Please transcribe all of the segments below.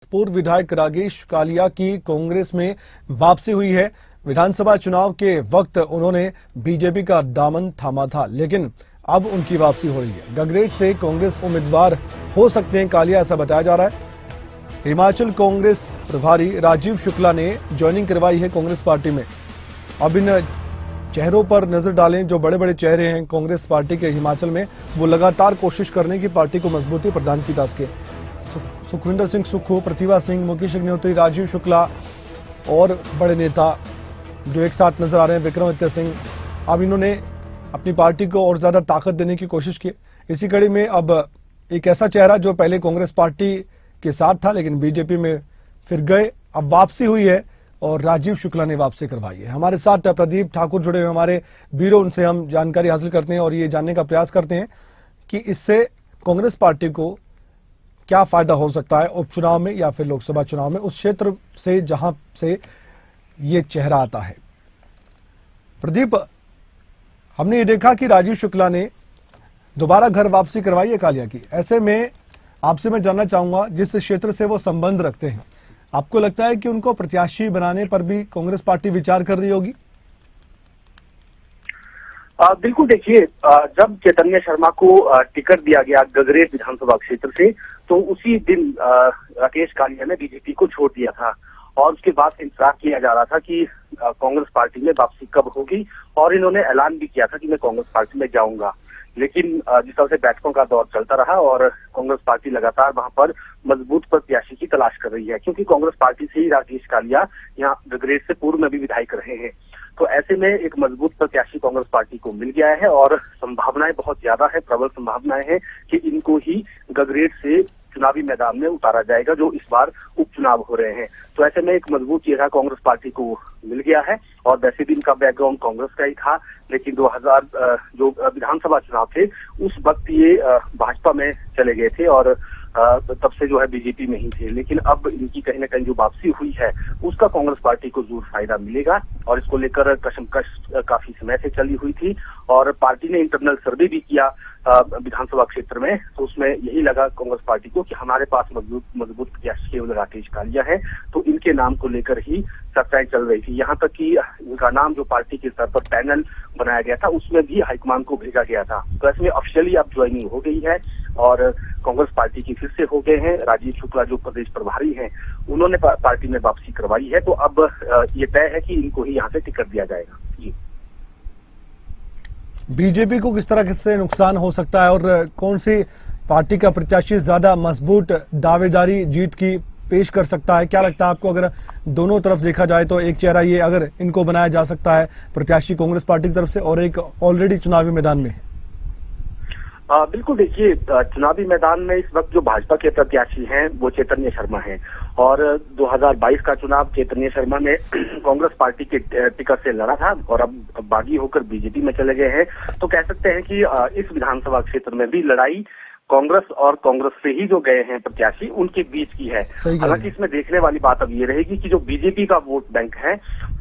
पूर्व विधायक राजेश कालिया की कांग्रेस में वापसी हुई है। विधानसभा चुनाव के वक्त उन्होंने बीजेपी का दामन थामा था, लेकिन अब उनकी वापसी हो रही है। गगरेट से कांग्रेस उम्मीदवार हो सकते हैं कालिया, ऐसा बताया जा रहा है। हिमाचल कांग्रेस प्रभारी राजीव शुक्ला ने ज्वाइनिंग करवाई है कांग्रेस पार्टी में। अब इन चेहरों पर नजर डालें, जो बड़े बड़े चेहरे हैं कांग्रेस पार्टी के हिमाचल में, वो लगातार कोशिश करने की पार्टी को मजबूती प्रदान की तास्के। सुखविंदर सिंह सुक्खू, प्रतिभा सिंह, मुकेश अग्निहोत्री, राजीव शुक्ला और बड़े नेता जो एक साथ नजर आ रहे हैं, विक्रमादित्य सिंह। अब इन्होंने अपनी पार्टी को और ज्यादा ताकत देने की कोशिश की। इसी कड़ी में अब एक ऐसा चेहरा जो पहले कांग्रेस पार्टी के साथ था लेकिन बीजेपी में फिर गए, अब वापसी हुई है और राजीव शुक्ला ने वापसी करवाई है। हमारे साथ प्रदीप ठाकुर जुड़े हुए हमारे ब्यूरो, उनसे हम जानकारी हासिल करते हैं और ये जानने का प्रयास करते हैं कि इससे कांग्रेस पार्टी को क्या फायदा हो सकता है उपचुनाव में या फिर लोकसभा चुनाव में, उस क्षेत्र से जहां से ये चेहरा आता है। प्रदीप, हमने ये देखा कि राजीव शुक्ला ने दोबारा घर वापसी करवाई है कालिया की। ऐसे में आपसे मैं जानना चाहूंगा, जिस क्षेत्र से वो संबंध रखते हैं, आपको लगता है कि उनको प्रत्याशी बनाने पर भी कांग्रेस पार्टी विचार कर रही होगी? बिल्कुल, देखिए, जब चैतन्य शर्मा को टिकट दिया गया गगरेट विधानसभा क्षेत्र से, तो उसी दिन राकेश कालिया ने बीजेपी को छोड़ दिया था और उसके बाद इंतजार किया जा रहा था कि कांग्रेस पार्टी में वापसी कब होगी, और इन्होंने ऐलान भी किया था कि मैं कांग्रेस पार्टी में जाऊंगा। लेकिन जिस तरह से बैठकों का दौर चलता रहा और कांग्रेस पार्टी लगातार वहां पर मजबूत प्रत्याशी की तलाश कर रही है, क्योंकि कांग्रेस पार्टी से ही राकेश कालिया यहाँ गगरेट से पूर्व में भी विधायक रहे हैं। तो ऐसे में एक मजबूत प्रत्याशी कांग्रेस पार्टी को मिल गया है और संभावनाएं बहुत ज्यादा है, प्रबल संभावनाएं हैं कि इनको ही गगरेट से चुनावी मैदान में उतारा जाएगा, जो इस बार उपचुनाव हो रहे हैं। तो ऐसे में एक मजबूत चेहरा कांग्रेस पार्टी को मिल गया है। और वैसे भी इनका बैकग्राउंड कांग्रेस का ही था, लेकिन 2000 जो विधानसभा चुनाव थे उस वक्त ये भाजपा में चले गए थे और तब से जो है बीजेपी में ही थे। लेकिन अब इनकी कहीं ना कहीं जो वापसी हुई है उसका कांग्रेस पार्टी को जरूर फायदा मिलेगा, और इसको लेकर कशमकश काफी समय से चली हुई थी। और पार्टी ने इंटरनल सर्वे भी किया विधानसभा क्षेत्र में, तो उसमें यही लगा कांग्रेस पार्टी को कि हमारे पास मजबूत प्रत्याशी केवल राकेश कालिया है, तो इनके नाम को लेकर ही चर्चाएं चल रही थी। यहाँ तक कि इनका नाम जो पार्टी के स्तर पर पैनल बनाया गया था उसमें भी हाईकमान को भेजा गया था। तो ऐसे में ऑफिशियली अब ज्वाइनिंग हो गई है और कांग्रेस पार्टी की फिर से हो गए हैं। राजीव शुक्ला जो प्रदेश प्रभारी हैं, उन्होंने पार्टी में वापसी करवाई है। तो अब ये तय है कि इनको ही यहाँ से टिकट दिया जाएगा। जी, बीजेपी को किस तरह से नुकसान हो सकता है और कौन सी पार्टी का प्रत्याशी ज्यादा मजबूत दावेदारी जीत की पेश कर सकता है? क्या लगता है आपको, अगर दोनों तरफ देखा जाए तो एक चेहरा ये अगर इनको बनाया जा सकता है प्रत्याशी कांग्रेस पार्टी की तरफ से, और एक ऑलरेडी चुनावी मैदान में है? बिल्कुल, देखिए, चुनावी मैदान में इस वक्त जो भाजपा के प्रत्याशी हैं वो चैतन्य शर्मा हैं, और 2022 का चुनाव चैतन्य शर्मा ने कांग्रेस पार्टी के टिकट से लड़ा था और अब बागी होकर बीजेपी में चले गए हैं। तो कह सकते हैं कि इस विधानसभा क्षेत्र में भी लड़ाई कांग्रेस और कांग्रेस से ही जो गए हैं प्रत्याशी उनके बीच की है। हालांकि इसमें देखने वाली बात अब ये रहेगी कि जो बीजेपी का वोट बैंक है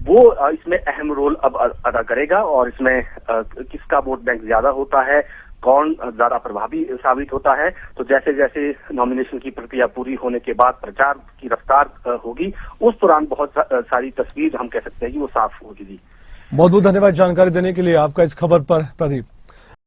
वो इसमें अहम रोल अब अदा करेगा, और इसमें किसका वोट बैंक ज्यादा होता है, कौन ज्यादा प्रभावी साबित होता है। तो जैसे जैसे नॉमिनेशन की प्रक्रिया पूरी होने के बाद प्रचार की रफ्तार होगी, उस दौरान बहुत सारी तस्वीर हम कह सकते हैं कि वो साफ होगी। बहुत बहुत धन्यवाद जानकारी देने के लिए आपका इस खबर पर, प्रदीप।